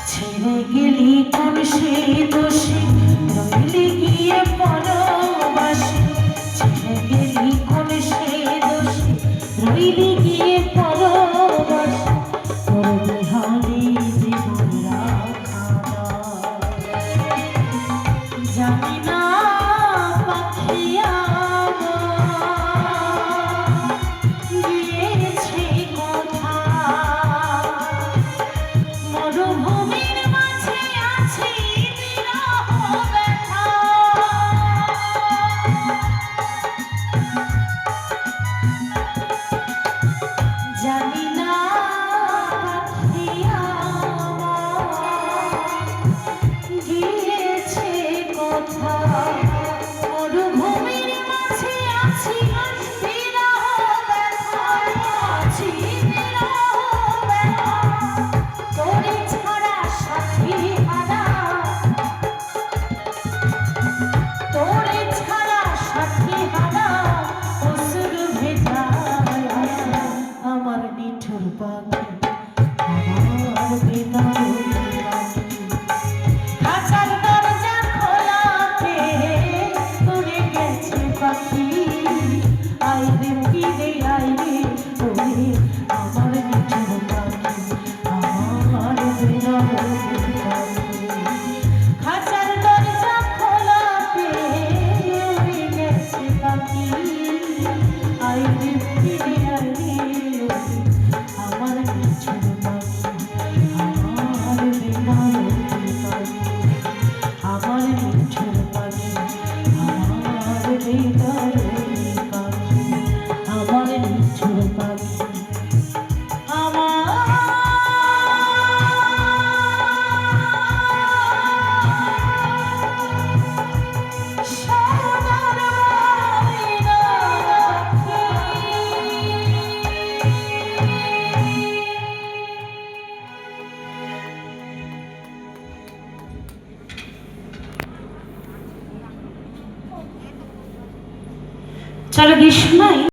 ছেড়ে গেলি কোন সে দোষে রইলি গিয়ে পরবাসে, ছেড়ে গেলি কোন সে দোষে রইলি গিয়ে পরবাসে, তোর বিহারি জীবন রাখা জানি না পাখি গিয়েছে কোথা, মরুভূমির মাঝে আছে বিরহ ব্যথা, জানি না পাখি গিয়েছে কোথা, মরুভূমির মাঝে আছি বিরহ ব্যথা, আছি বিরহ ব্যথা, তোরে ছাড়া সাথী হারা, তোরে ছাড়া সাথী হারা, অসুর ভেজা আমার নিঠুর পাখি, আমার বেদনা খাঁচার দরজা খোলাতে তোরে গেছে পাখি, আইরে ফিরে আইরে ওরে আমার নিঠুর পাখি, আমার বিরহের পাখি, খাঁচার দরজা খোলাতে তোরে গেছে পাখি, আইরে ফিরে আইরে ওরে আমার নিঠুর পাখি, আমার বিরহের পাখি, আমার মিঠুর পাখি, আমার হৃদয়ের পাখি, আমার মিঠুর পাখি, আমার সোনার ময়না পাখি। চলো গিয়ে শোনাই।